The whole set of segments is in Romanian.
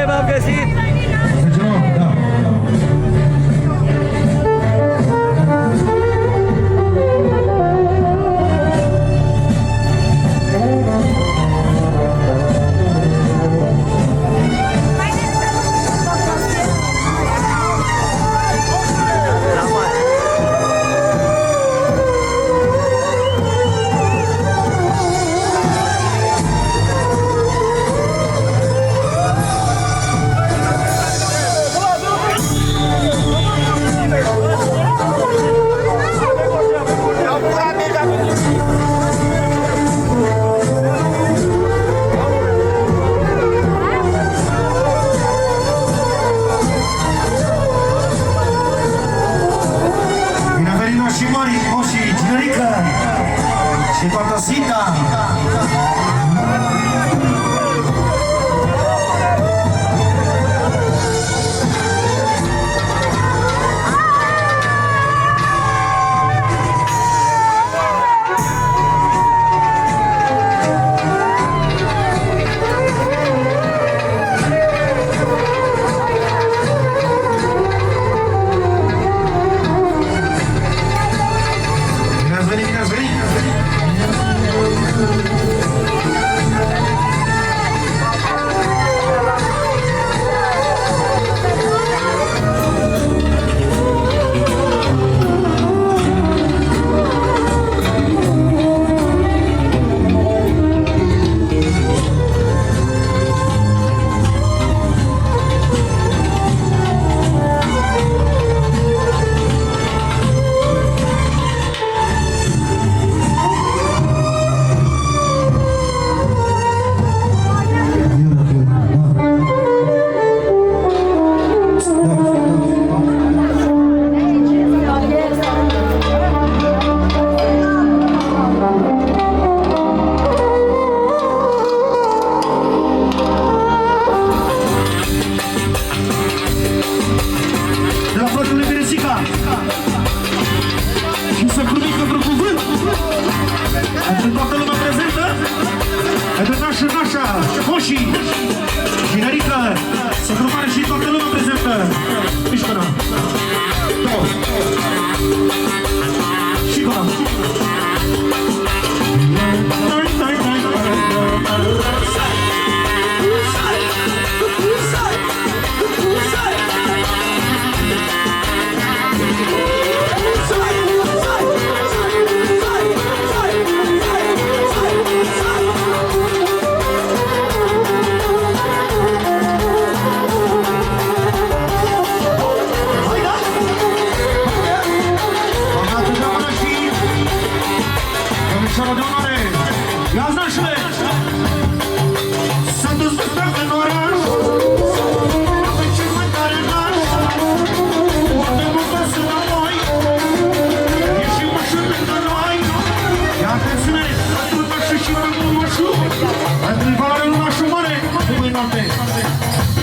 bine v-am găsit!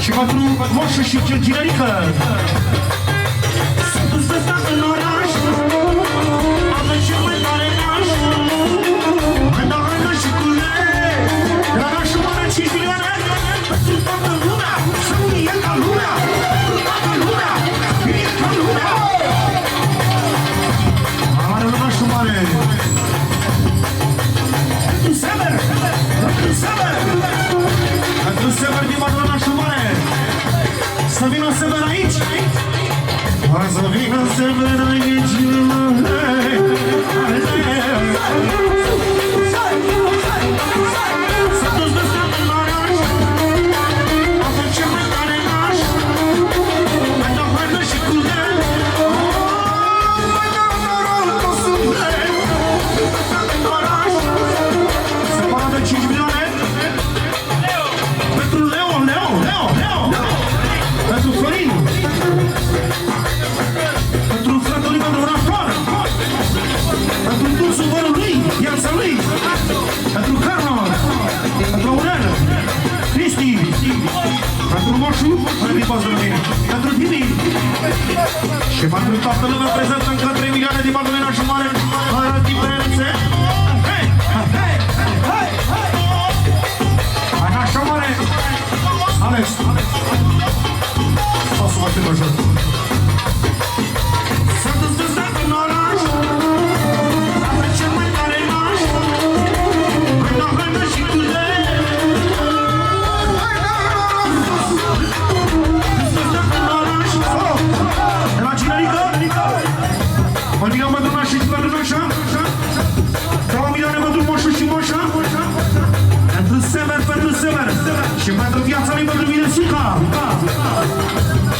Și pentru moșul și generică. S-a dus de stat în oraș, avea cel mai tare naș. Mai dau hăină și culere, de la nașul mare 5 milioane. Pentru toată lumea, să nu e ca lumea. Pentru toată lumea, e ca lumea. Mare nașul mare. Pentru sever, pentru sever. Pentru sever din mare nașul mare. Să vină sever aici. Să vină sever aici. S-a dus de stat în oraș, avea cel mai tare naș. Mai dau hăină și culere, mai dau norol cu suflet. De stat în oraș, se pară de 5 milioane. Pentru Leo, pentru Florin, pentru fratele meu de orașoar, pentru dulțul vărul lui, viața lui, pentru Carlo, pentru Aurel, Cristi, pentru Moșu, pentru Dimi și pentru toată lumea prezentă încă 3 milioane din partea nașul mare, fără diferențe. Hai, nașul mare, Alex! Foarte major. S-a dus de stat în oraș, apă cel mai tare naș, haina și cu lei. Dus de stat în oraș, de la Cinerică, mă digam pentru naș și pentru nașa, 2 milioane pentru moșul și moșa, pentru sever, și pentru viața lui, pentru Miresica,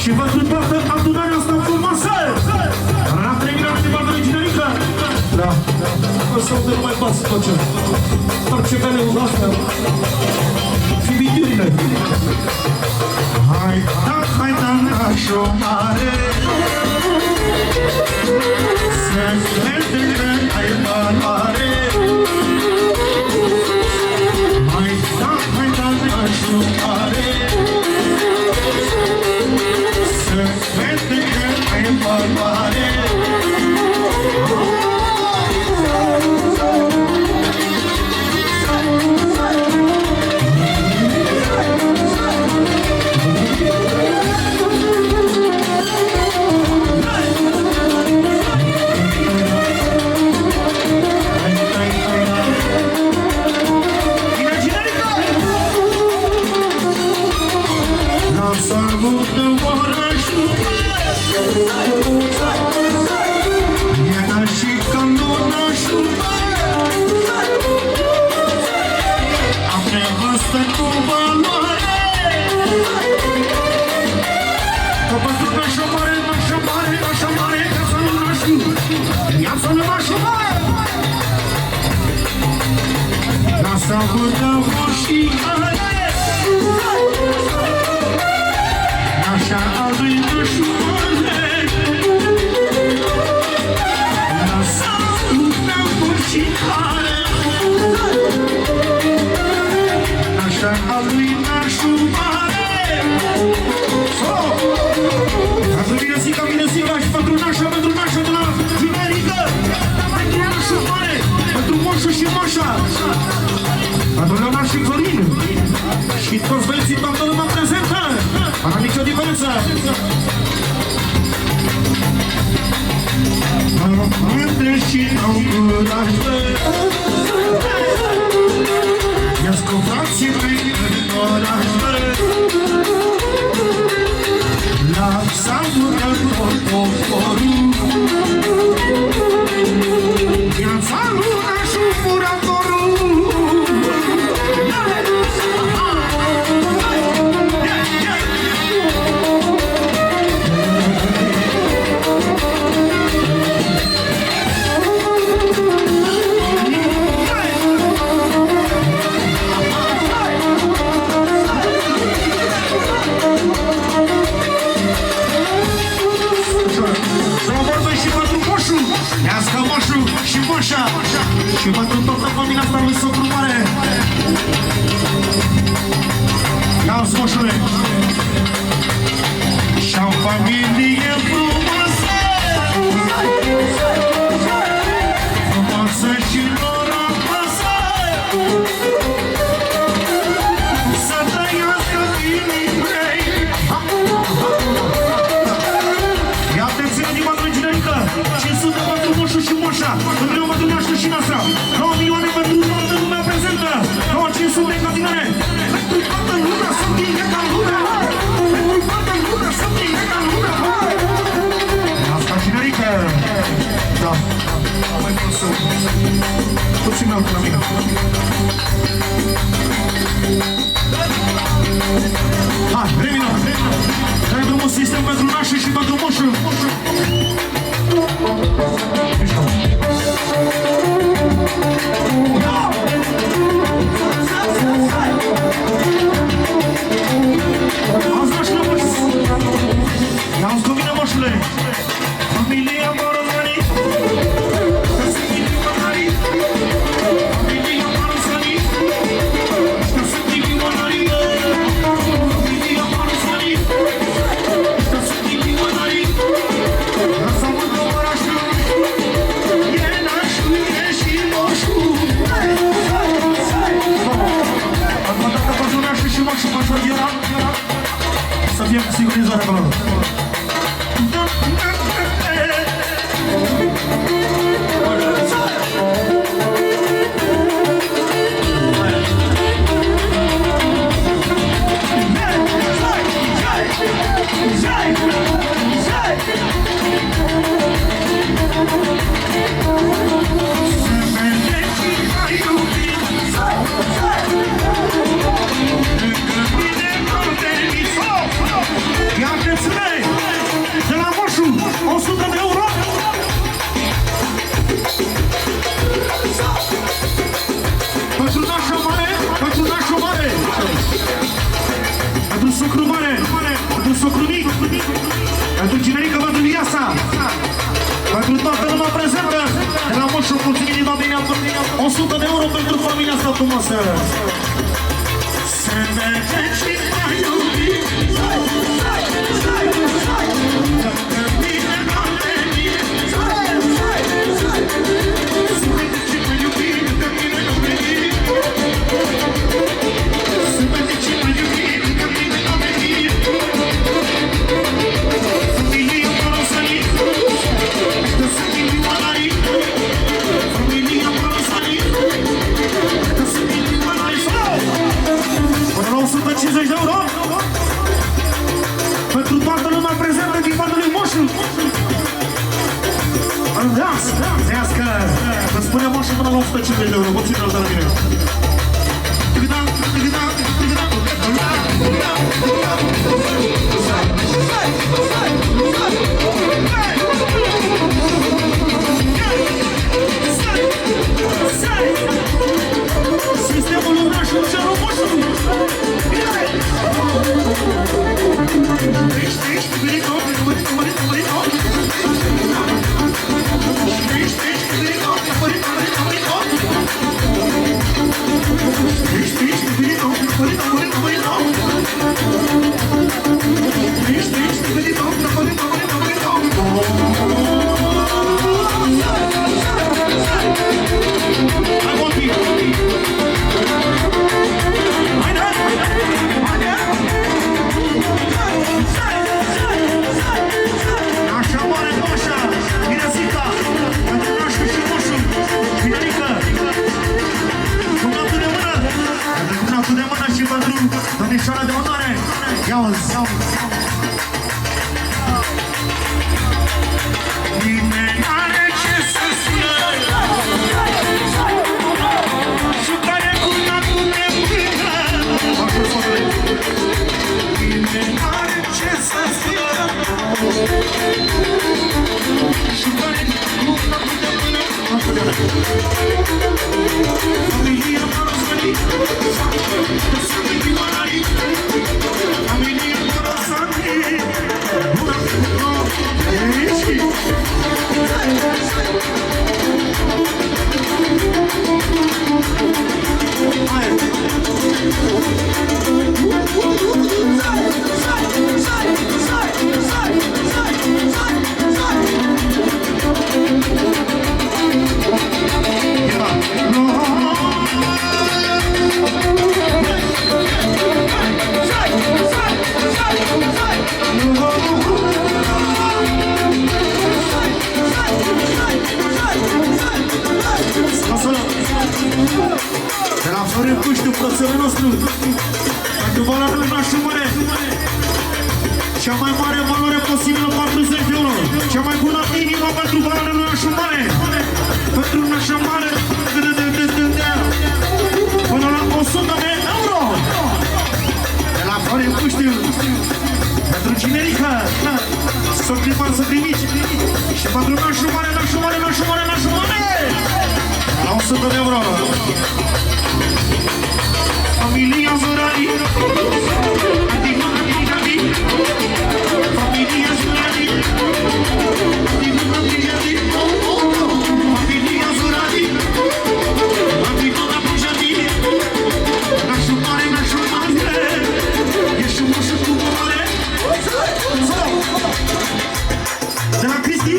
și pentru toată adunarea asta frumoasă, la 3 milioane de bani de Cinerică. Da, o să nu mai bați tot ce, orice beleu astea, fibiturile. Hai, da, nașo mare, să vede că ai valoare. Hai, da, nașo mare, să vede că ai valoare. Și toți băieții, toată lumea prezentă, fără nicio diferență. Mândre și au curaj, i-ați cu frații mei în oraș, la salută poporul, viața luna și muratorul. Și pentru toată familia asta lui socru mare. Ia-ți moșule. Și-am familie frumoasă, frumoasă și norocoasă, să trăiască inimii mei. Ia-te ține din patru Cinerică, 500 pentru moșul și moșa, pentru pentru nașul și noastră, 9 milioane pentru toată lumea prezentă, 500 ca tinere, pentru toată lumea să fie ca lumea, pentru toată lumea să fie ca lumea. Asta Cinerică, da, mai consum, puțin mai la mine. Hai, revină, dai drumul sistem pentru nașul și pentru moșul. Mișcă. Auzi, moșule, auzi cu mine, moșule. Familia m-a răzvănit, că sunt milionarii. Familia m-a răzvănit, că sunt milionarii. Familia m-a răzvănit, că sunt milionarii. Lasă-mă de orașul. frumoasă. Să mergem și mai iubim. Că mine n-am venit. Să mergem și mai iubim. Că mine n-am venit. Să mergem și mai iubim. Că mine n-am venit. Familia Morosani. Că sunt inimalari. Familia Morosani. Că sunt inimalari. Până la 150 de euro pentru toată lumea prezentă din partea lui Moșu. Andați, trească. Îmi spune Moșu până la 150 de euro. Puțin de la mine. Sistemul orașului și Moșu. Domnișoara de onoare! Ia-o-ți! Nimeni are ce să spună și care cu natul ne până. Nimeni are ce să spună și care cu natul ne până. Familia Morosani. Familia Morosani. De la Florin Puștiu, frățelul nostru, pentru valoarea nașul mare, cea mai mare valoare posibilă, 40 de euro, cea mai bună inimă pentru valoarea nașul mare, pentru nașul mare, până la 100 de euro. De la Florin Puștiu, pentru Cinerica, să clipar să primiți, și pentru nașul mare, nașul mare, nașul mare, nașul mare. La 100 de euro. Familia Zurali. Familia Zurali. Familia Zurali. Nașul mare, nașul mare. Ești un moșu cu mare. De la Cristi.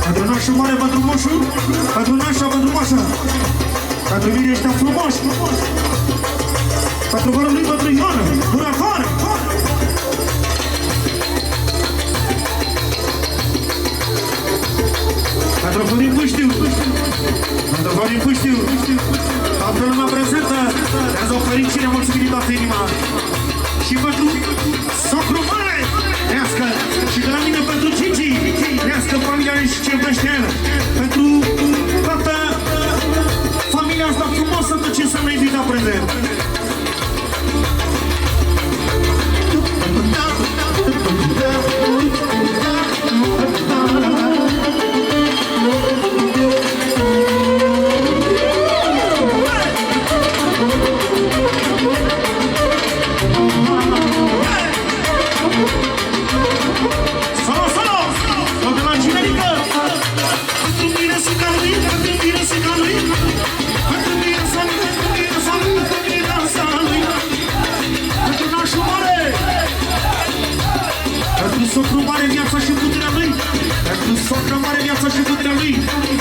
Pentru nașul mare, pentru moșu. Pentru nașa, pentru moșa. Pentru mine ăștia frumoși. Pentru vărul lui, pentru Ioana. Până afară. Pentru Florin Puștiu. Pentru Florin Puștiu. Toată lumea prezentă. Azi o fericire, mulțumim toată inima. Și pentru socru mare. Trească. Și de la mine pentru Cici. Trească familia și ce vește el. Pentru toată familia asta frumoasă, tot ce înseamnă invita prezent.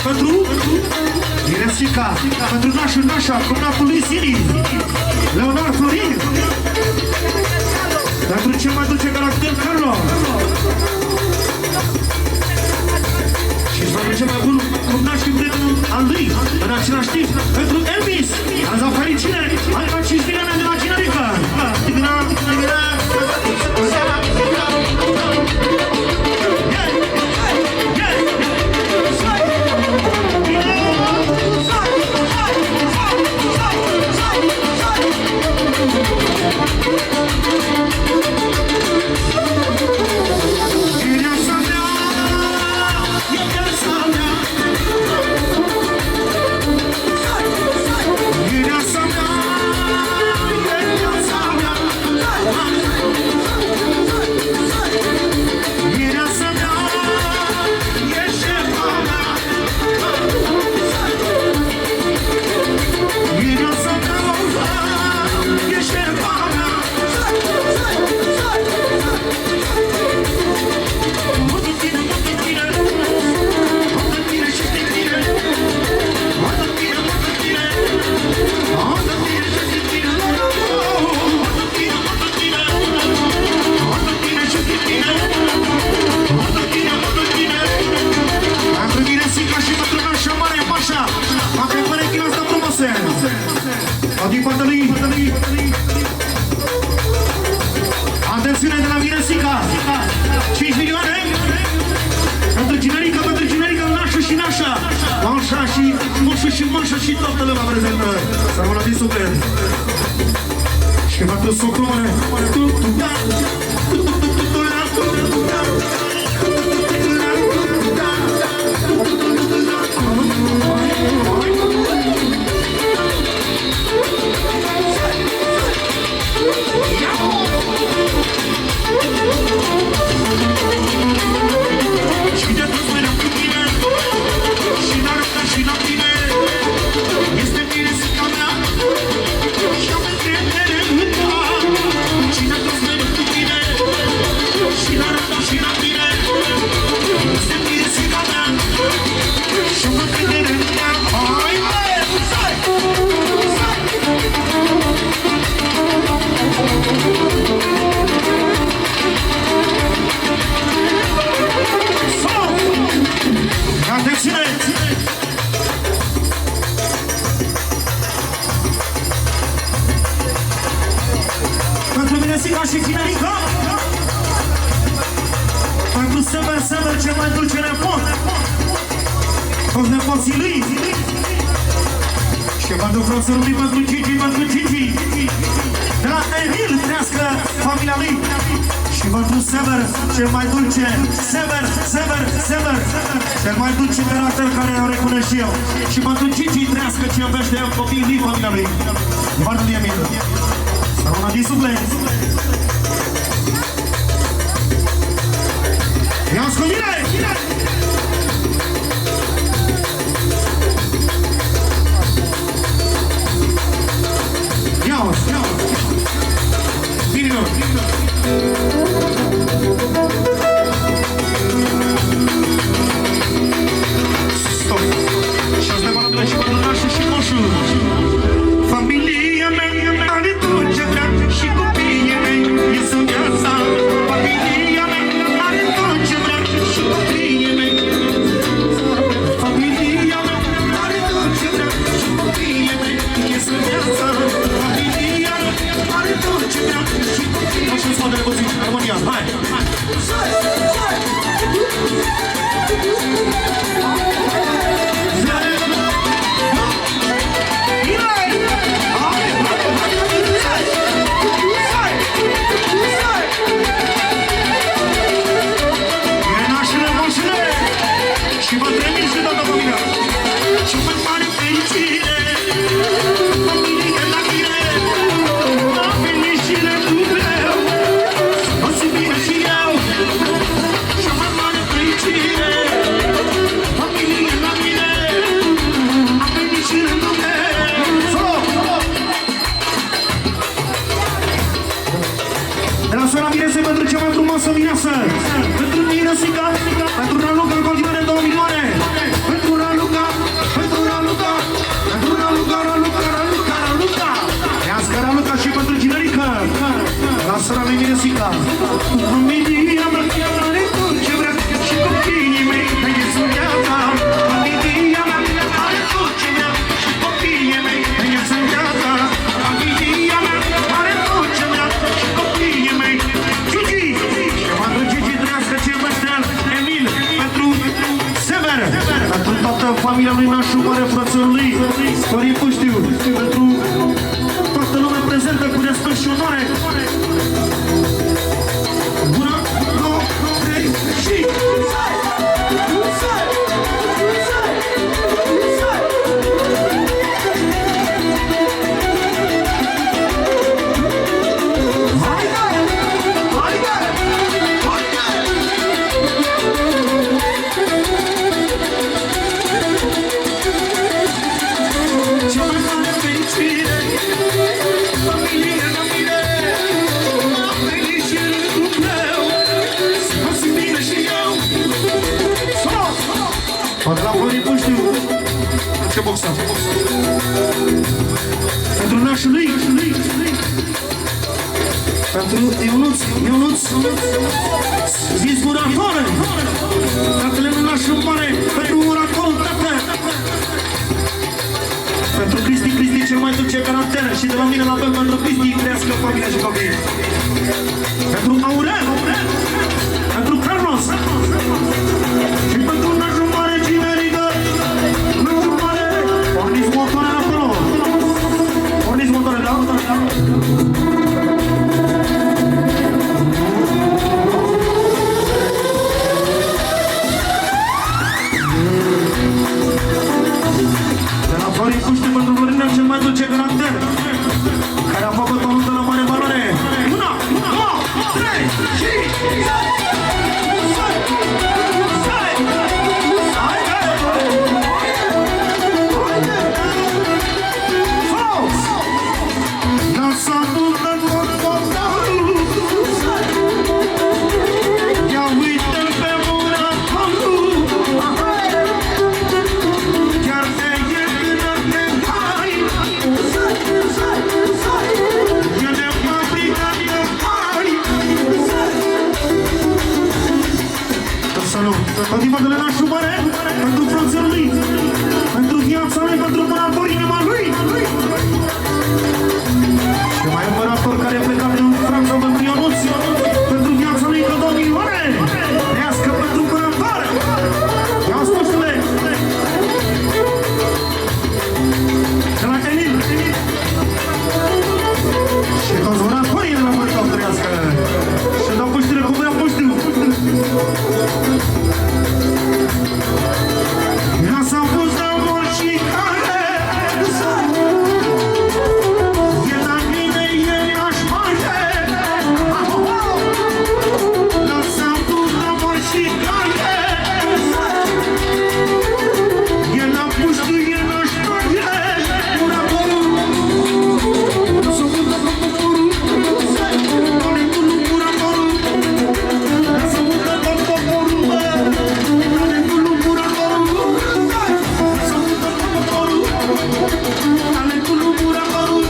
pentru Miresica, pentru nașul Nașa, cumnatul lui Sini, Leonard Florin, pentru cel mai dulce caracter Carlo. Și pentru cel mai bun cumnaș și prietenul al lui, în același timp, pentru Elvis, azi fericire, hai ca 5 milioane de la Cinerica. Atențiune de la Miresica, 5 milioane pentru Cinerica, Nașu și Nașa, Manșa și Moșu și Manșa și toată lumea prezentă. Să rămână din suflet. Și pentru socrone, și Cinerica, pentru Sever, cel mai dulce nepot, toți nepoții lui, și pentru frățărul lui, pentru Gigi, de la Emil, trească familia lui, și pentru Sever, cel mai dulce, Sever, cel mai dulce caracter care o recunosc și eu, și pentru Gigi, trească ce iubește eu, copiii lui, familia lui, Ivanul lui Emil. Să rămână din suflet. Ia-ți cu mine! Ia-ți! Bine, stop! Și-ați deparat și pentru Nașu și Moșu. Familia mea are tot ce vrea și copiii mei este viața. Familia mea are tot ce vrea și copiii mei. Familia mea are tot ce vrea și copiii mei este viața. Familia mea are tot ce vrea și copiii mei. Așa-mi spate puțin, armonia, hai! Pentru Miresica, pentru Raluca în continuare 2 milioane, pentru Florinașul Mare, fraților lui Florin Puștiu, pentru toată lumea prezentă cu respect și onoare. Bună, 2, 3 și... Poate la Florin Puștiu. Ce boxa? Pentru nașul lui. Pentru Ionuț. Zizburatoare. Tatăle lui nașul mare. Pentru Uracol, tată. Pentru Cristi cel mai dulce caracter. Și de la mine la fel pentru Cristi crească familia și copiii. Pentru Aurel. Pentru Carlos. Și pentru nașul mare. Porniți motoarele acolo! Porniți motoarele, da? De la Florin Puștiu pentru Florinel cel mai dulce caracter, care a făcut o nuntă la mare valoare. 1, 2, 3 și... Pentru Madalena Șumare, pentru frații lui, pentru viața lui, pentru împărator, inima lui. Și mai împărator care a plecat din Franța pentru Ionuț, pentru viața lui ca 2 milioane. Trească pentru împărator. Ia-o spusule. De la Călin. Și toți oratorii de la Mărtov trească. Și dau puștile cum vrea puștiu. S-a pus la morșicare. E la mine, e n-aș face. S-a pus la morșicare. E la puștiu, e n-aș face. Muratorul s-a pus la poporul. Talentul muratorul s-a pus la poporul. Talentul muratorul.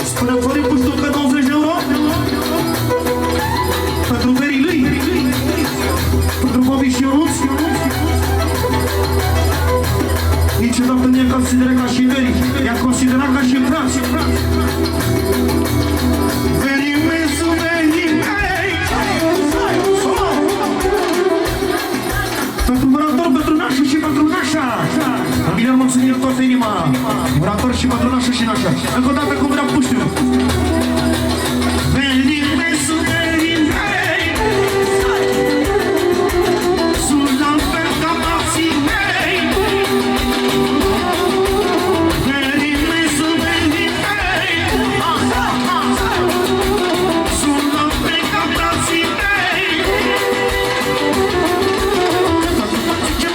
Spune Florin Puștiu că 20 de euro pentru verii lui, pentru Bobby și Ionuț. Niciodată nu i-a considerat ca și verii, i-a considerat ca și frați. Verii mei sunt verii mei. Pentru Murator, pentru nașul și pentru nașa. Bine, mulțumim toată inima. Murator și pentru nașul și nașa. Încă o dată cum vrea Puștiu. Verii mei sunt verii mei. Sunt la fel ca frații mei. Verii mei sunt verii mei. Sunt la fel ca frații mei. Ce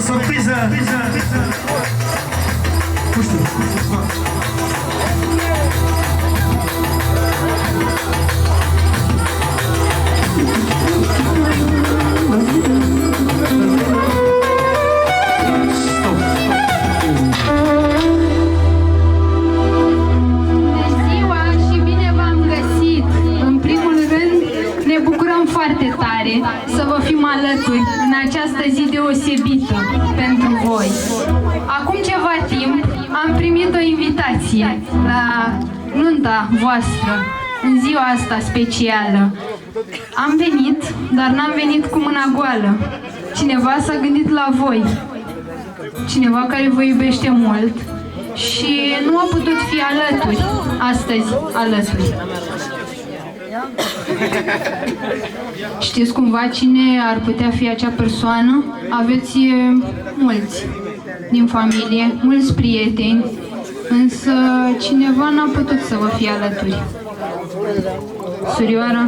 surpriză. Nu știu. Foarte tare să vă fim alături în această zi deosebită pentru voi. Acum ceva timp am primit o invitație la nunta voastră în ziua asta specială. Am venit, dar n-am venit cu mâna goală. Cineva s-a gândit la voi, cineva care vă iubește mult și nu a putut fi alături astăzi alături. Știți cumva cine ar putea fi acea persoană? Aveți mulți din familie, mulți prieteni, însă cineva n-a putut să vă fie alături. Surioara?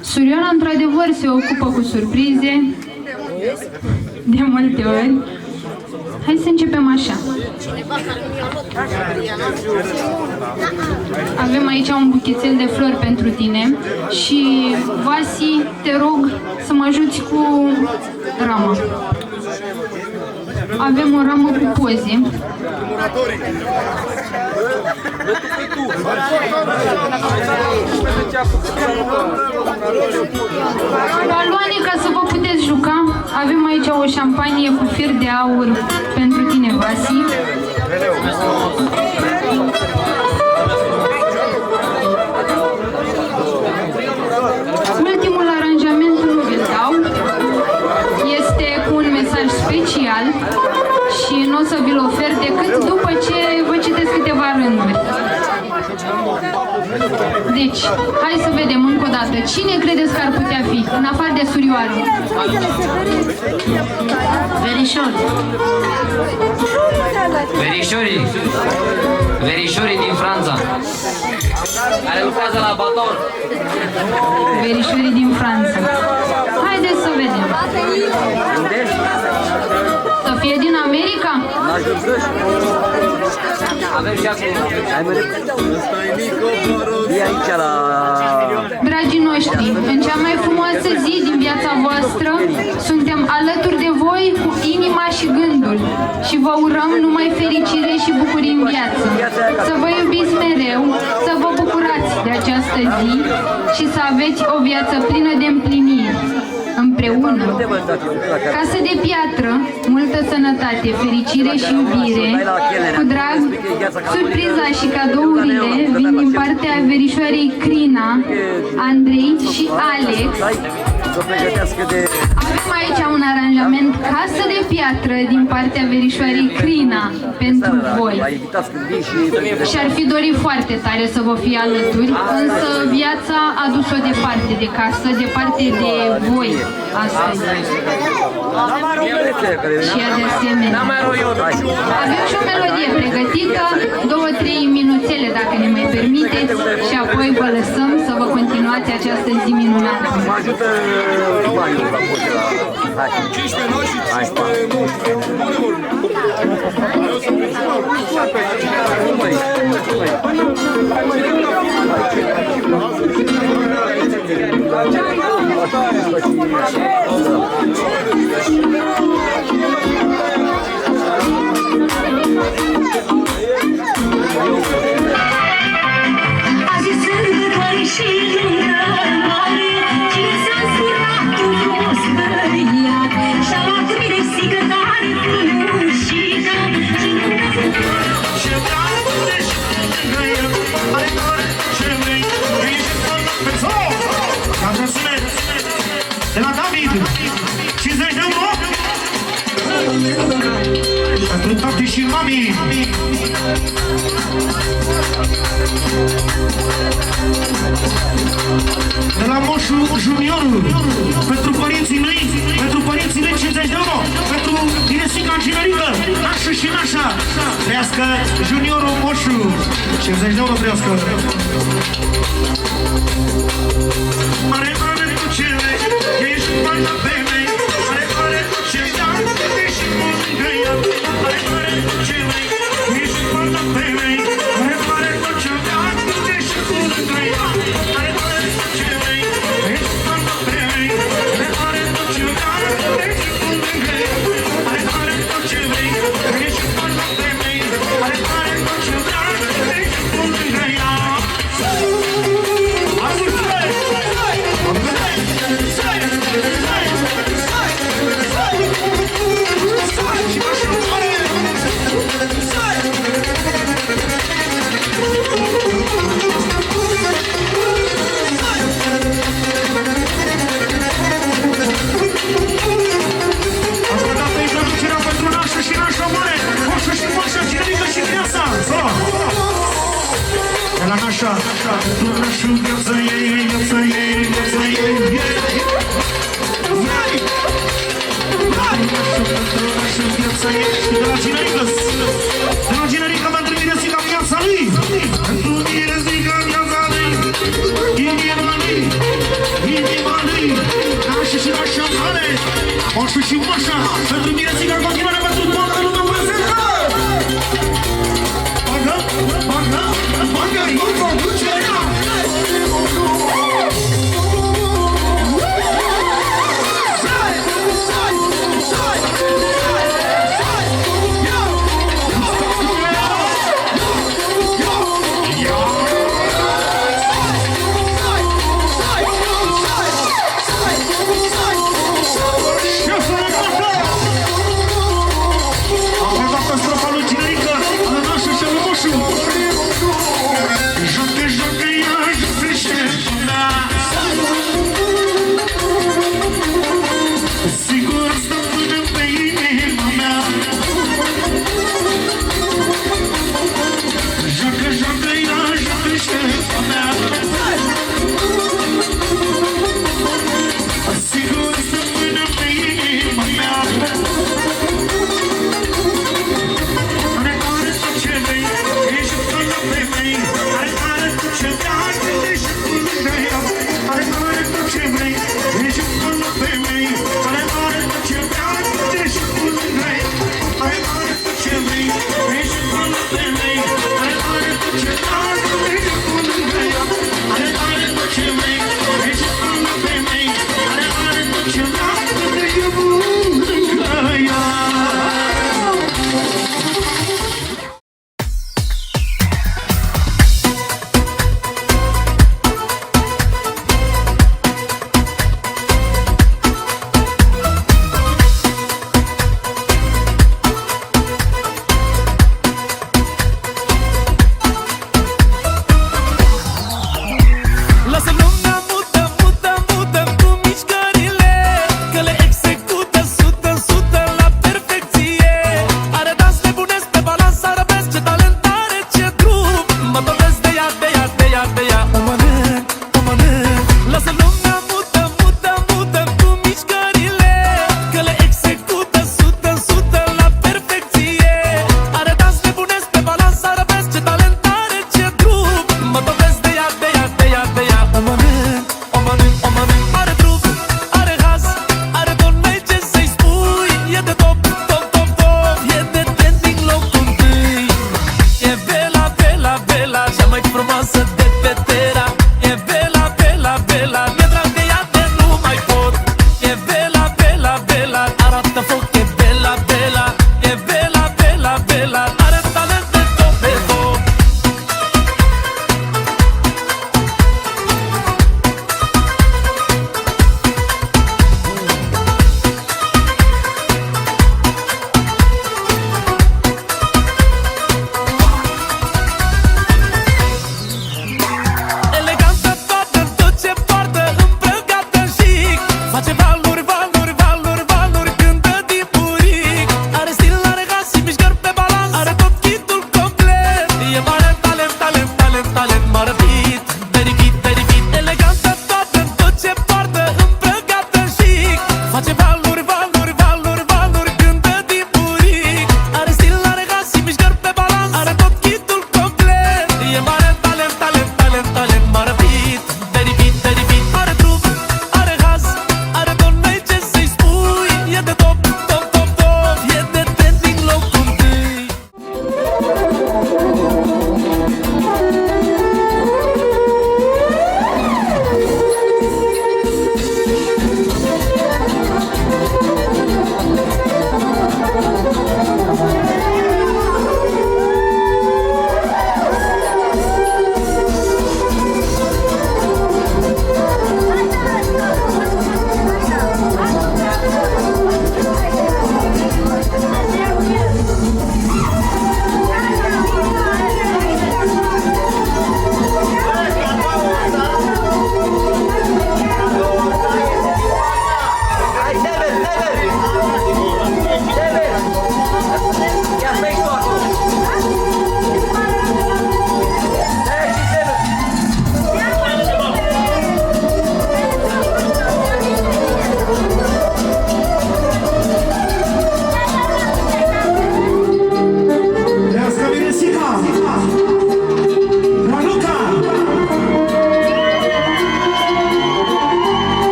Surioara într-adevăr se ocupă cu surprize de multe ori. Hai să începem așa. Avem aici un buchețel de flori pentru tine și, Vasi, te rog să mă ajuți cu rama. Avem o ramă cu poze. Baloane ca să vă puteți juca. Avem aici o șampanie cu fir de aur pentru tine, Vasi. Ultimul aranjament nu vi-l dau. Este cu un mesaj special și nu o să vi-l ofer decât după ce vă citesc câteva rânduri. Deci, hai să vedem încă o dată. Cine credeți că ar putea fi, în afară de surioară? Verișori. Verișorii din Franța, care lucrează la Bator. Verișorii din Franța. Haideți să vedem. Să fie din America? Avem și acum. Dragii noștri, în cea mai frumoasă zi din viața voastră, suntem alături de voi cu inima și gândul și vă urăm numai fericire și bucurii în viață. Să vă iubiți mereu, să vă bucurați de această zi și să aveți o viață plină de împliniri. Împreună, casă de piatră, multă sănătate, fericire și iubire. Cu drag, surpriza și cadourile vin din partea verișoarei Crina, Andrei și Alex. Avem aici un aranjament casă de piatră din partea verișoarei Crina pentru voi. Și-ar fi dorit foarte tare să vă fie alături, însă viața a dus-o departe de casă, departe de voi astăzi. Și ea de asemenea. Avem și o melodie pregătită, 2-3 minuțele dacă ne mai permiteți, și apoi vă lăsăm să vă continuați această zi minunată. Azi sărbătoare și lungă mare, cine s-a însurat cu frumos băiat, și-a luat mine sigătare frușită, și lungă Ce dragule și grăie, are tare ce vrei, ești pe sol. Ca să sune de la David, 50 de euro. Pentru tati și mami. De la Moșu Juniorul, pentru părinții mei, 50 de euro, pentru Inesica Ginerică, nașu și nașa, trească Juniorul Moșu, 50 de euro trească. Mare, mare, cu cele, ești bani pe mei, mare, mare, pentru nașul viața ei, viața ei, viața ei, pentru nașul viața ei. Și de la Ginerica pentru Miresica viața lui, pentru Miresica viața lui, inima lui, nașul și nașul mare, moșul și moșa, pentru Miresica în continuare, pentru toată lumea prezentă. Bagă, duce ea!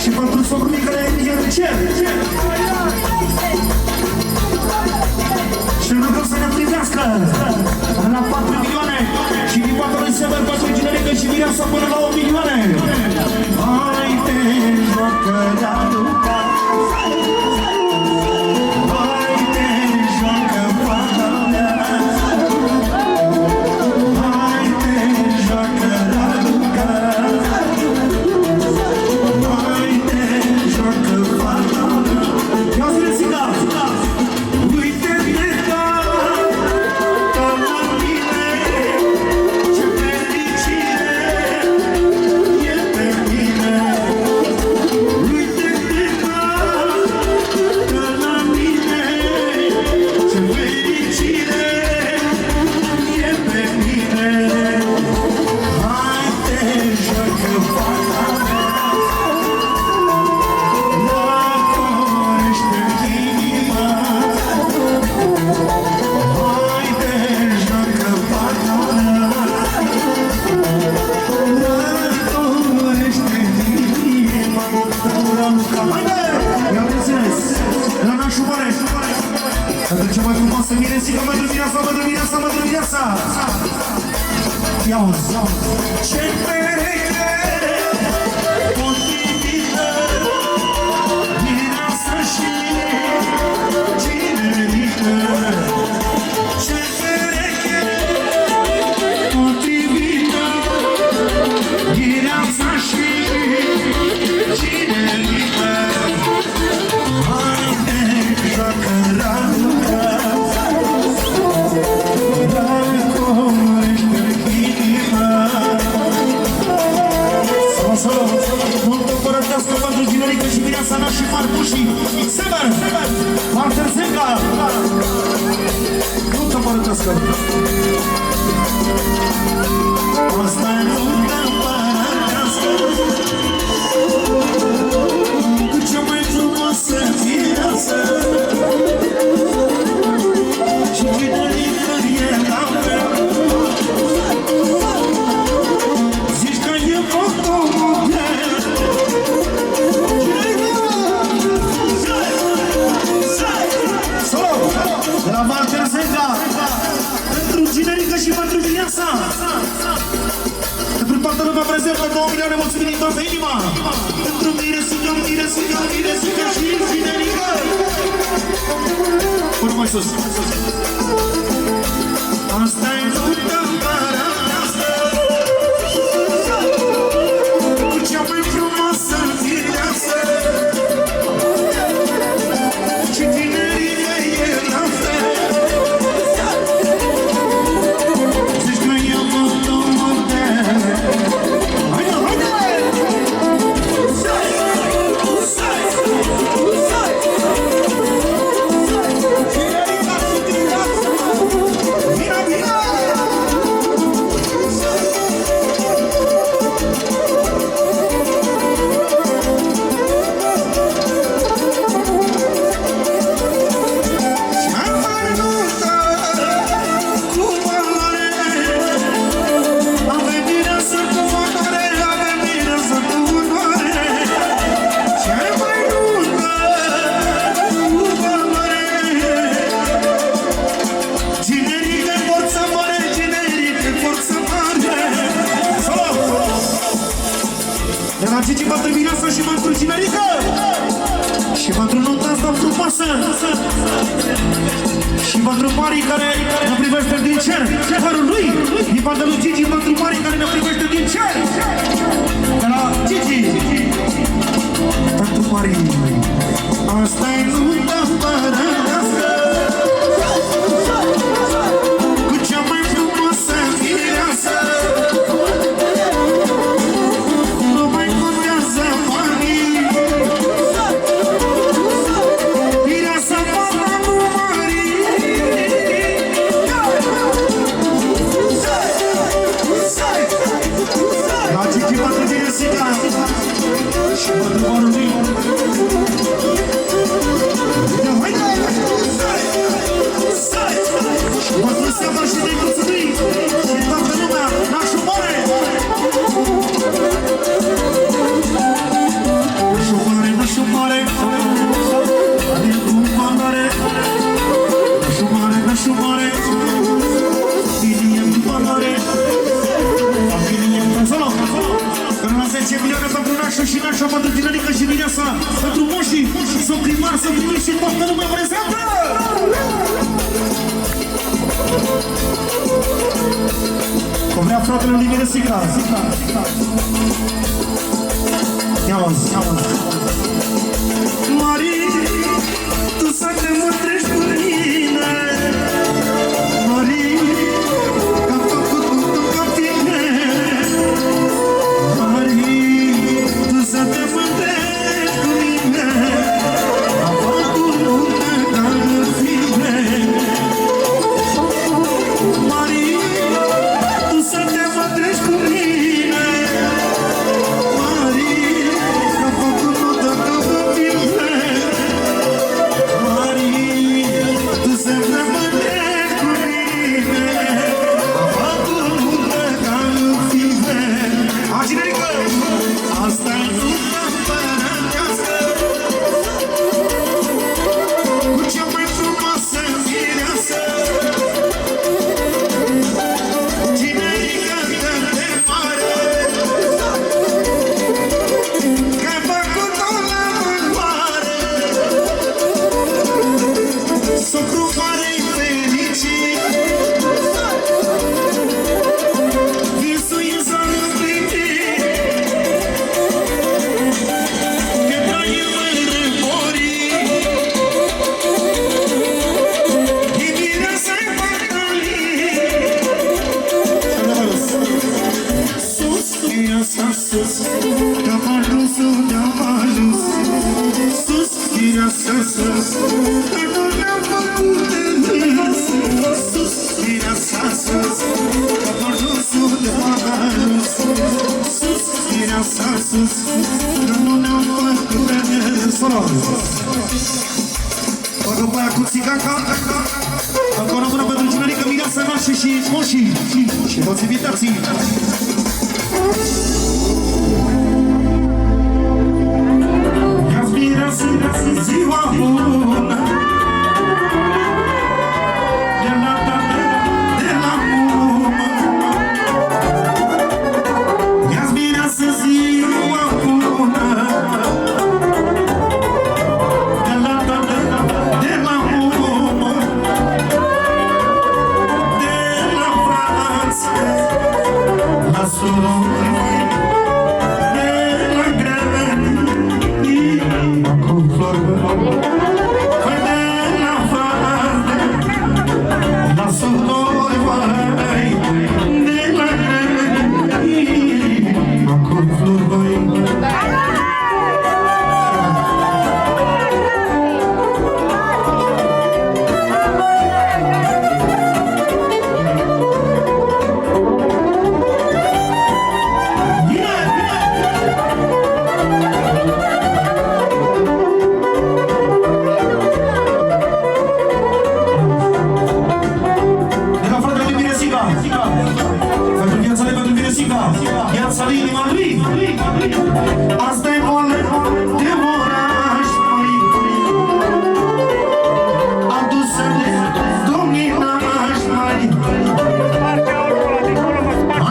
Și pentru socrul mic care e în cer. Și ne rugăm să ne privească la 4 milioane. Și din partea lui Sever pentru generică și mireasa până la 8 milioane. Hai te joacă la Luca. Hai te joacă fata mea. Hai te joacă la Luca. Hai te joacă fata mea. Ia zi-le Siga. Uite-te ca la mine. Ce fericire e pe mine. Uite-te ca la mine. Ce fericire e pe mine. Hai te joacă fata mea. Lăcorește inima. Hai te joacă fata mea. Lăcorește inima. Haide! Ia înțeles! La nașul mare! Pentru cea mai frumoasă miresică, pentru viața, pentru viața, pentru viața! Ia uzi! Ce pereche potrivită, mireasă și generică. Ce pereche potrivită, mireasă și generică. Haide, joacă la Luca. Lăcorește inima. Solo, multă împărătească pentru generică și mireasa mea și Marcușii. Sever, Walter Zenga. Multă împărătească. Asta-i multă împărătească. Cu cea mai frumoasă mireasă. Și generică e la fel. Zici că e fotomodel. Solo, de la Walter Zenga. Pentru generică și pentru viața. Pentru toată lumea prezentă, 2 milioane, mulțumim din toată inima. Pentru miresică, miresică, miresică și generică. Până mai sus. Asta-i lupta împărătească. Cu cea mai frumoasă mireasă. Și tinerică e la fel. Zici că e fotomodel. Haide, haide! Vina, vina! Cea mai multă cu valoare. Avem mireasă cu valoare, avem mireasă cu valoare. Cea mai multă cu valoare. Generică forță mare, generică forță mare. Solo! De la Gigi pentru mireasă și pentru generică. Și pentru nota asta frumoasă. Și pentru Mari care ne privește din cer. Harul lui, din partea lui Gigi pentru Mari care ne privește din cer. De la Gigi pentru Mari. Asta-i nunta împărătească. Cu cea mai frumoasă mireasă. Nu mai contează banii. Mireasa fata numării. La Gigi pentru Miresica și pentru Harul lui. așa pentru Ginerică și Mireasa, pentru moșii, să primar, să primi și toată lumea prezentă! Cum vrea fratele lui Miresica. Ia-o-zi, ia-o-zi. Mari, tu să te mântrești cu mine. Mari, că-am făcut totul ca tine. Mari, tu să te mântrești cu mine. Am făcut lumea ca tine. Mari, tu să te mântrești cu mine. Mari, că-am făcut totul ca tine. Mari, tu să te mântrești cu mine. Am făcut lumea ca tine. Aginerică! Asta nu împărătească cu cea mai frumoasă mireasă. Ginerică de mare, că-ai făcut-o la mâncoare. Socru mare-i fericit, visuim să-l împlinit. Că trăim în răborii, din mireasa-i păcălit. Sus, mireasa sus, că-am ajuns unde am ajuns. Sus, mireasa sus, că nu ne-am făcut de râs. Sus, mireasa sus, că-am ajuns unde am ajuns. Sus, mireasa sus, că nu ne-am făcut de râs. Facă pe aia cu țigaca. Încă o rămână pentru Ginerică, Mireasa, Nașe și moșii și toți invitații. Ia-ți Mireasa, ziua bună, de la tată, de la mumă. Ia-ți Mireasa, ziua bună, de la tată, de la mumă. De la Franța, la surori, de la grădini, cu flori. De la Franța, la surori, de la grădini, cu flori. De la fratele lui Miresica, pentru viața lui, pentru Miresica, viața lui, inima lui. Asta-i boală de oraș, măi, adusă de domnii naș, măi.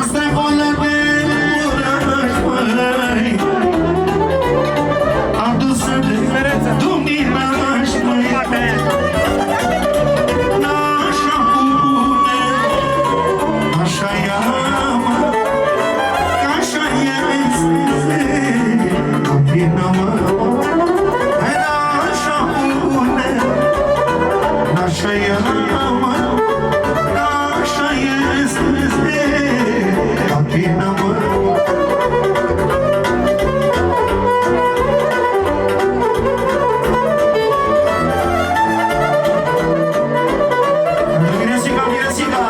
Asta-i boală de oraș, măi, adusă de domnii naș, măi. Nașa pune, așa ea, mă, așa este, capină, mă. Nașa pune, așa ea, mă, așa este, capină, mă. Miresica, Miresica.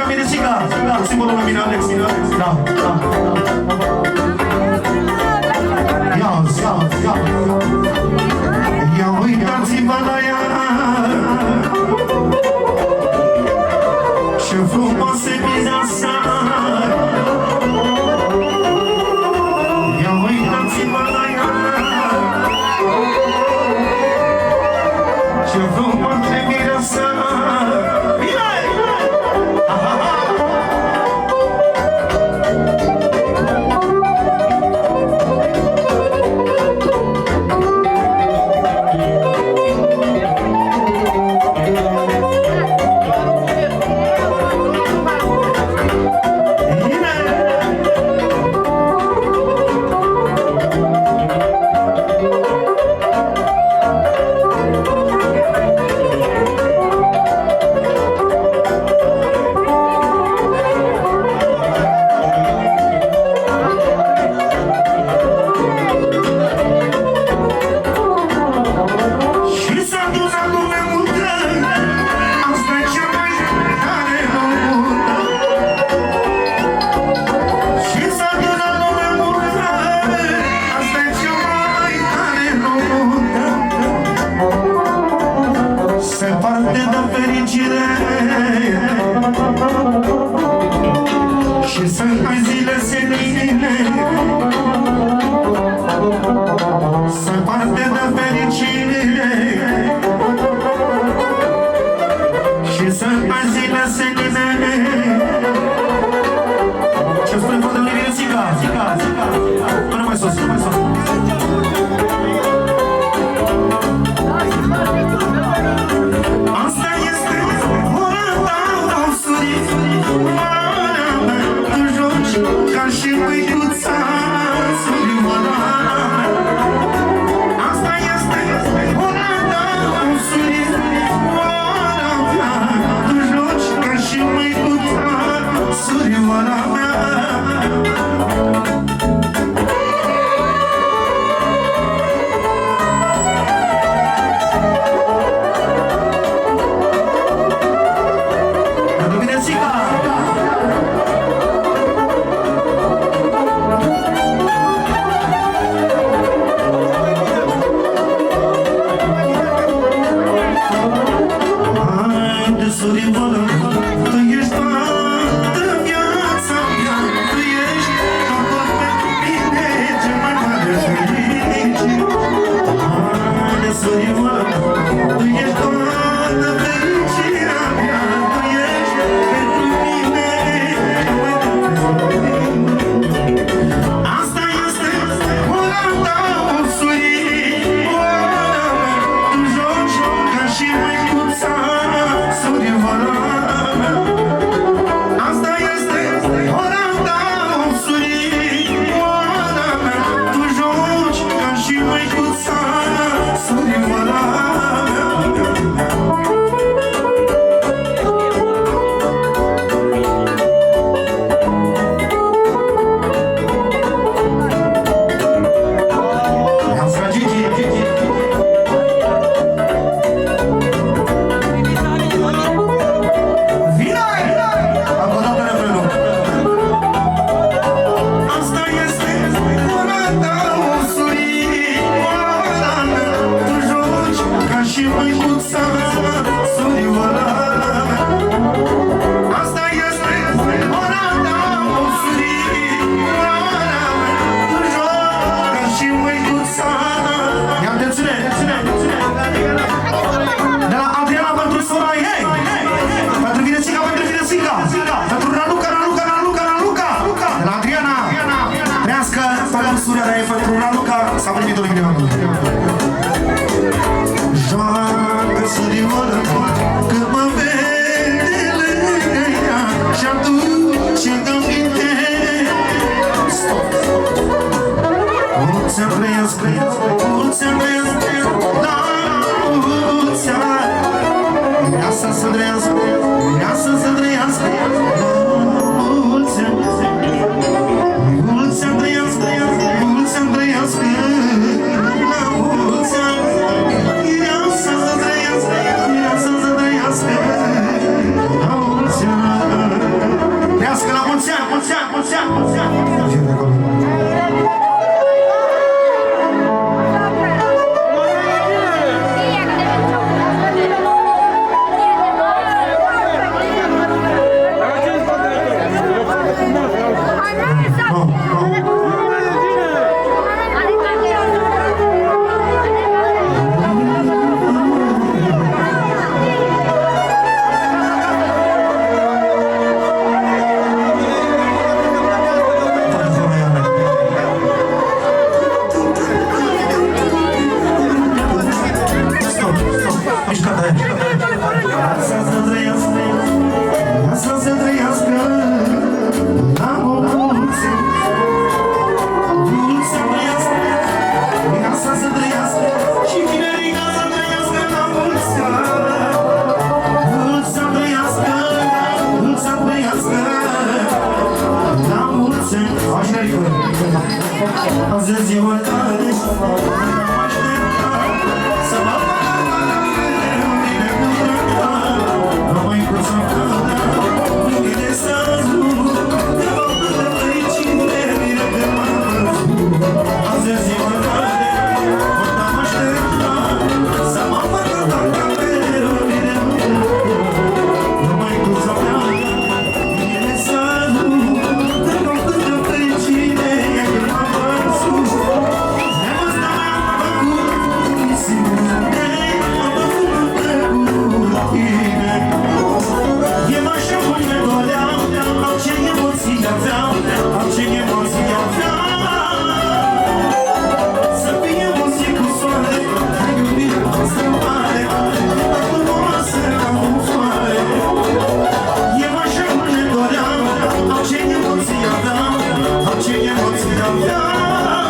Miresica, simbolul la mine, Alex. Da, da. Ia uitați-vă la ea, ce frumoasă mireasa. Ia uitați-vă la ea, ce frumoasă mireasa. Și să ai zile senine, să parte de fericire, și să ai zile senine. Ce spune fără de Miresica? Până mai sus, până mai sus. Asta este ora ta, ofsurit, ora mea, tu joci ca și măicuța, surioara mea. Asta este ora ta, ofsurit, ora mea, tu joci ca și măicuța, surioara mea. S-a primit o linie. Joacă surioară când mă vede lângă ea și atunci îmi minte. Stop! Mulți-ani trăiesc, mulți-ani trăiesc, la mulți-ani. Viața să trăiască, viața să trăiască, la mulți-ani. Mulți-ani trăiască, mulți-ani trăiască, la mulți-ani. Azi e ziua tare, n-am așteptat să mă fac mereu bine cântat. Nu mai pot să cântat, mâinile s-a zbut, de văzut de fericire, bine că m-am văzut. Azi e ziua tare, n-am așteptat să mă fac mereu bine cântat. Nu mai pot să cântat, mâinile s-a zbut, de văzut de fericire, bine că m-am văzut. Nevasta mea m-a făcut misiune, m-a făcut cu tine. E așa cum ne doleam, am ce emoții aveam, am ce emoții aveam. Să fie emoții cu soare, ai iubirea noastră mare, dar frumoasă ca un soare. E așa cum ne doleam, am ce emoții aveam, am ce emoții aveam.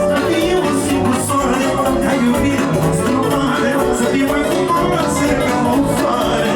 Să fie emoții cu soare, ai iubirea noastră mare, să fie mai frumoasă ca un soare.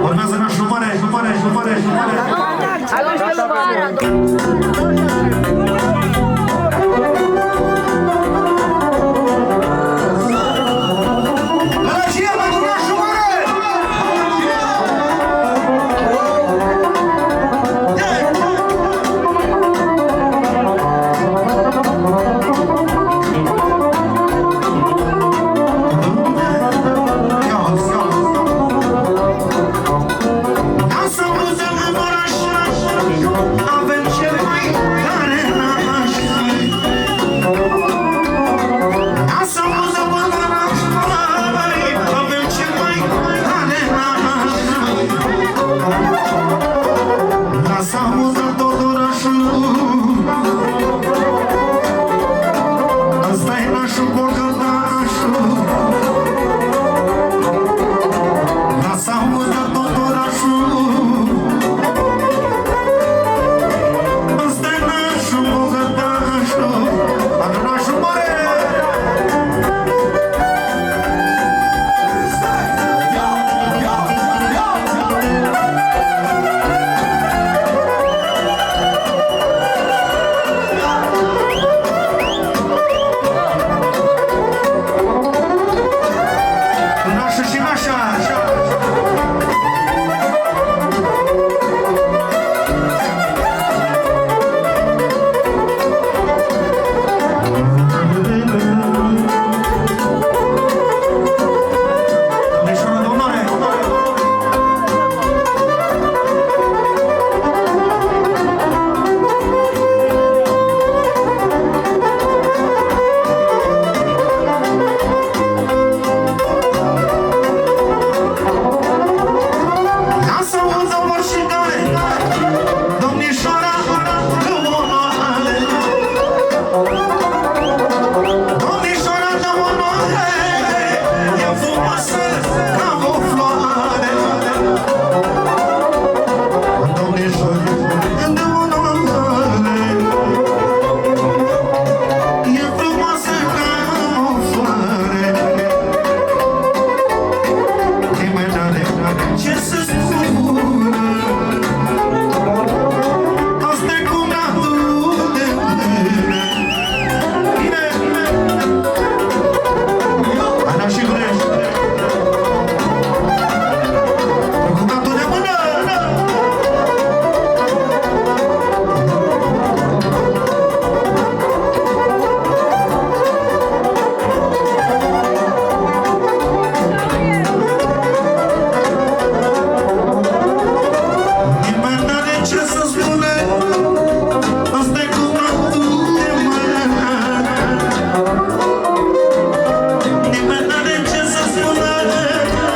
Urmează nașul mare, mare. frumoasă ca o floare. Domnișor, îndemânare, e frumoasă ca o floare. Nimeni n-are ce să spună, asta-i cum n-aduc de mână. Bine, Ana și Greș, preocupatul de mână. Nimeni n-are ce să spună, asta-i cum n-aduc de mână. Nimeni n-are ce să spună,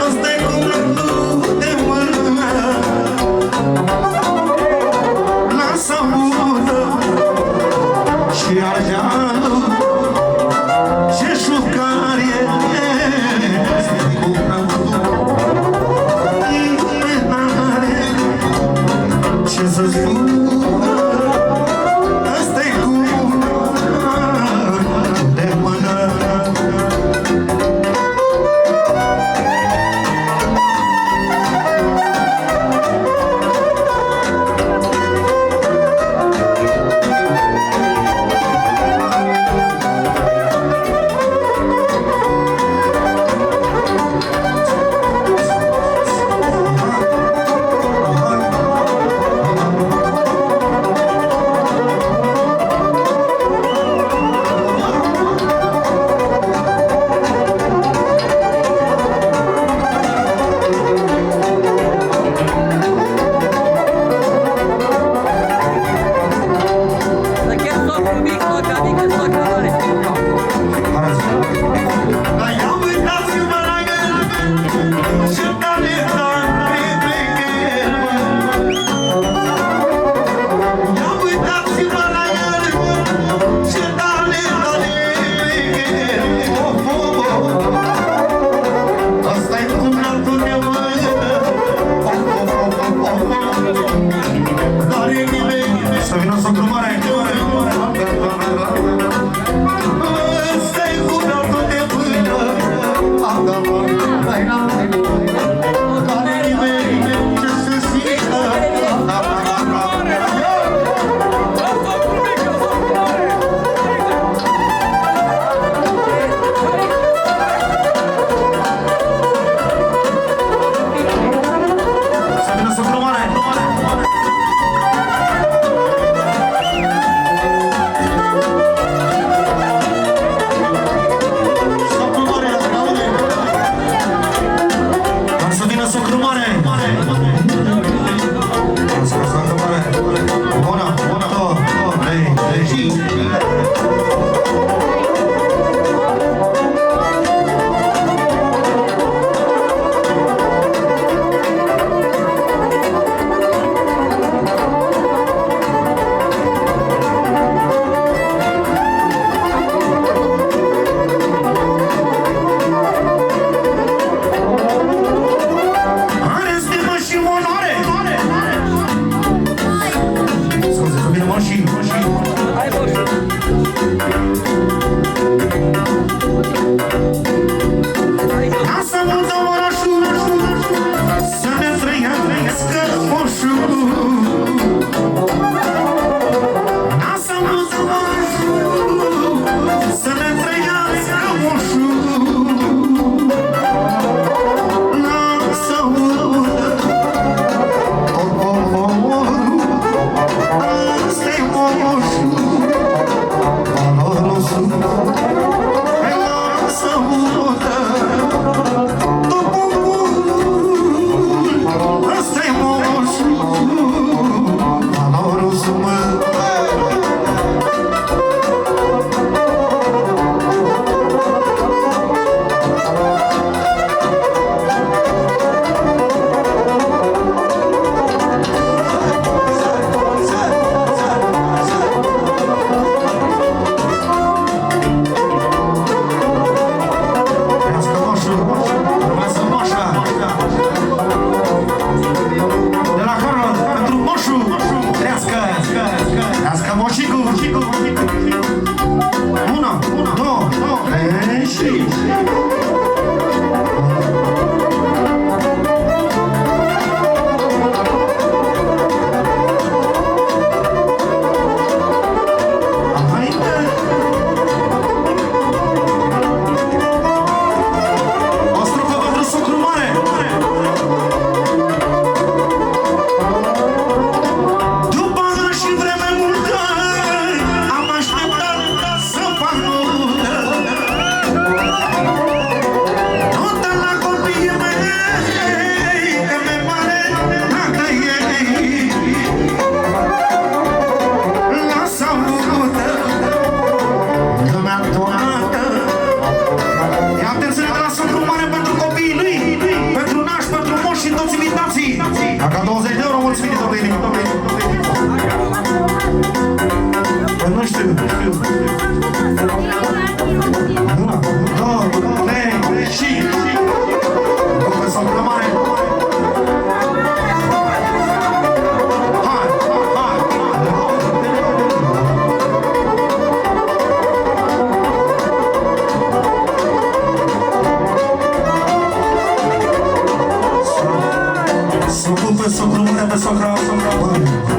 asta-i cum n-aduc de mână. Lasă bună și ardealul ce șucarie, asta-i cum n-aduc. Nimeni n-are ce să spună, asta-i cum n-aduc de mână. Să vină socrumare. Stai cu brațul de până. N-are nimeni ce să zică. Să vină socrumare. Să vină pe socru mare, pe socra mare.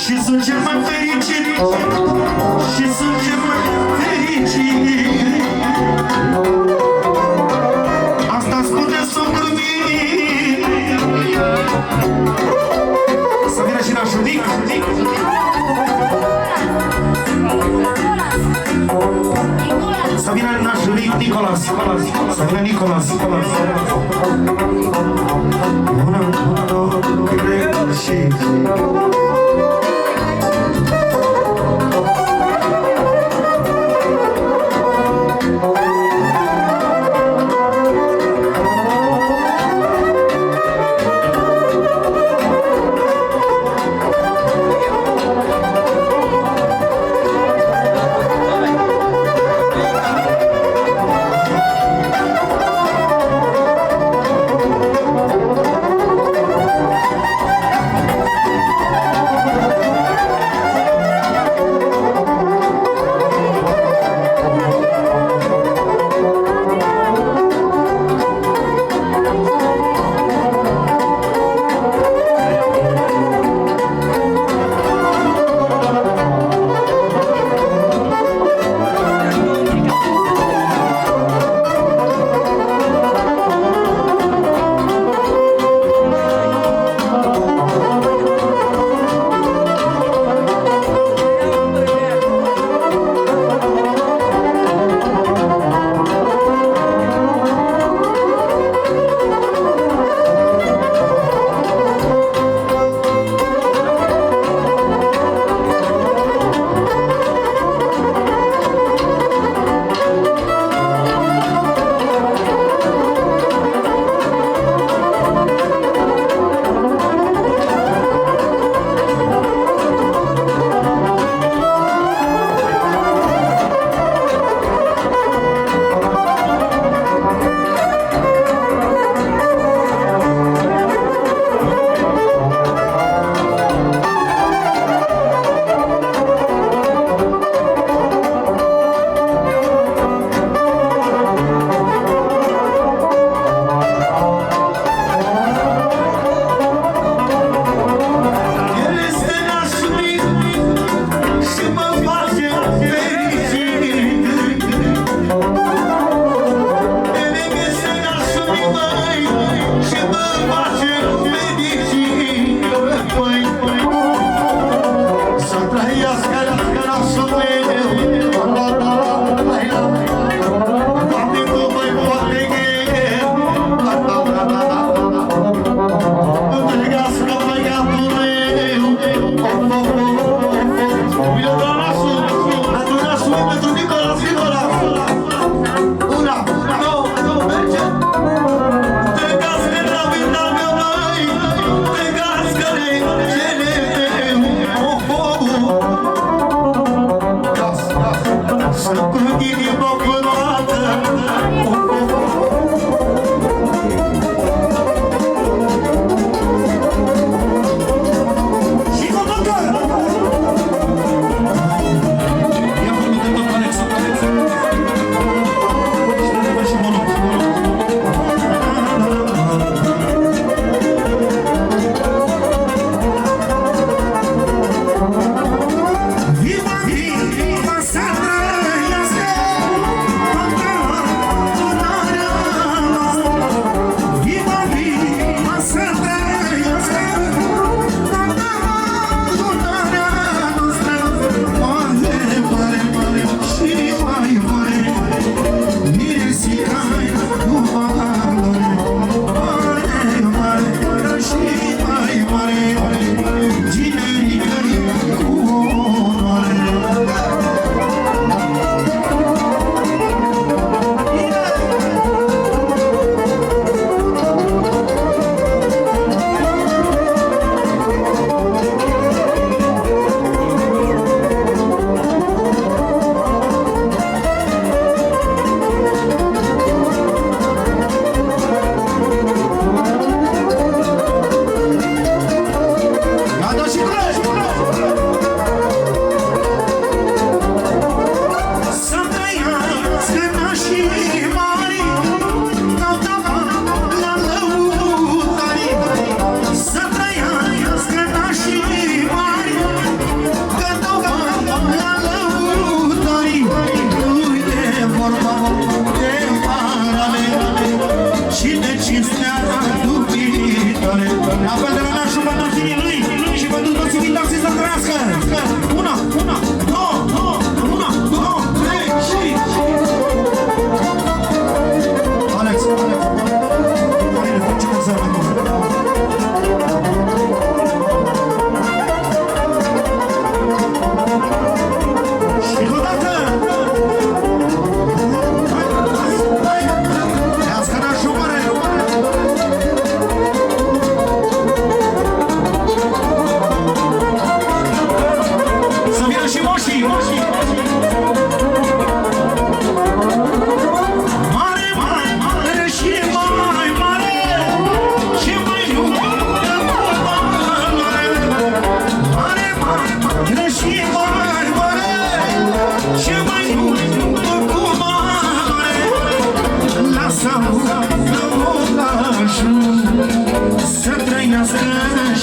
Și sunt cel mai fericit, și sunt cel mai fericit. Asta spune socrul mic. Să vină și nașul mic. Să vină nașul mic, Nicolas. Să vină Nicolas. Una, două, trei și...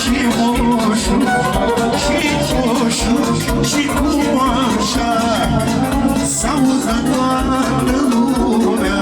și moșul, și coșul, și cum așa s-audă toată lumea.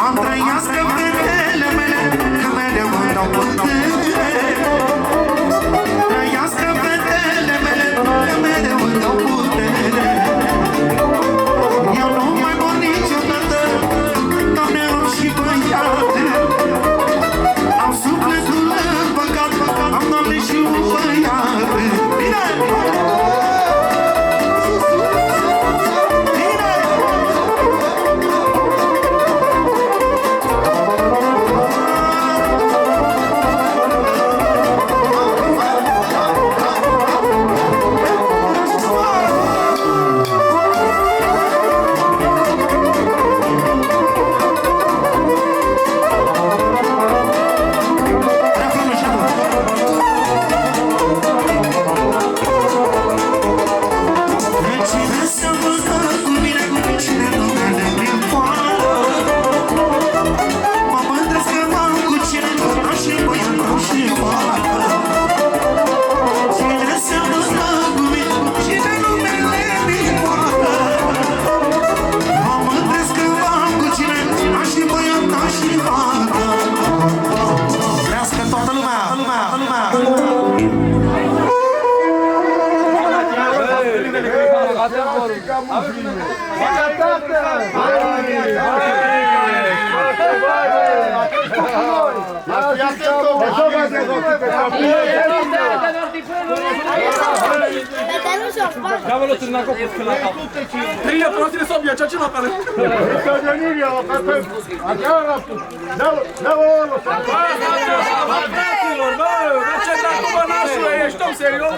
Am trăiască fetele mele, că mereu îmi dau putere. Trăiască fetele mele, că mereu îmi dau putere. Eu nu mai mor niciodată, doamnelor și băiate. Am sufletul împăcat, am doamne și un băiate. Bine! Cavolo, tu na kopu skala. Trilha prosili sobie, čo na pare? To nie wiem, a cara tu. Davo. Znači da Kuba našu je što seriozno.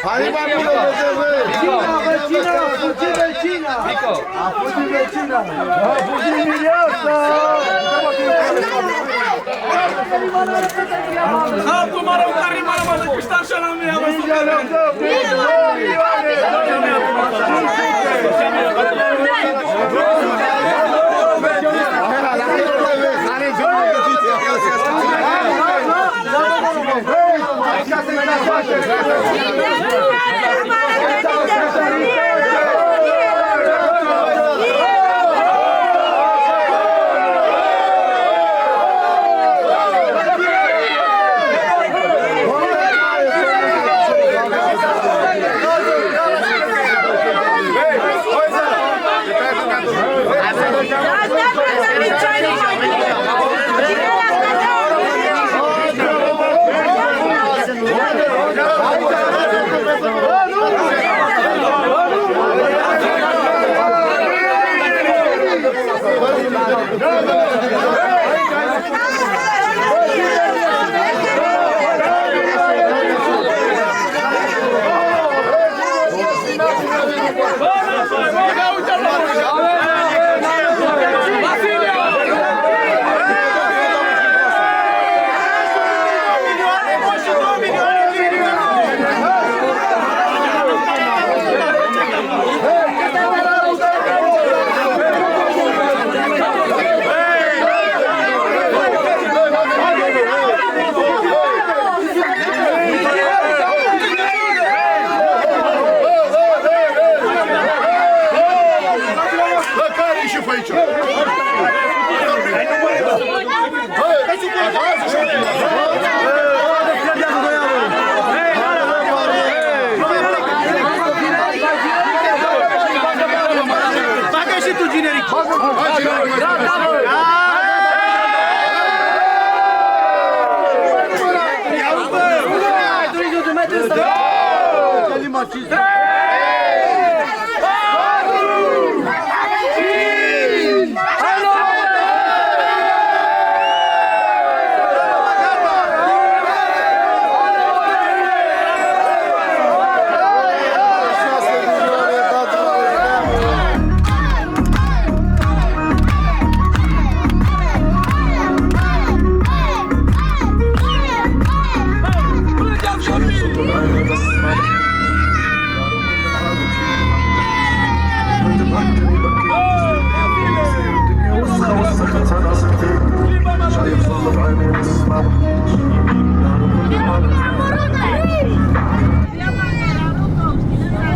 Hai mai mult de vecina. A fugit vecina. A fugit mireasa. Altul mă rog, care mă rămâne cu ștanșa la mea.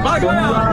Agora!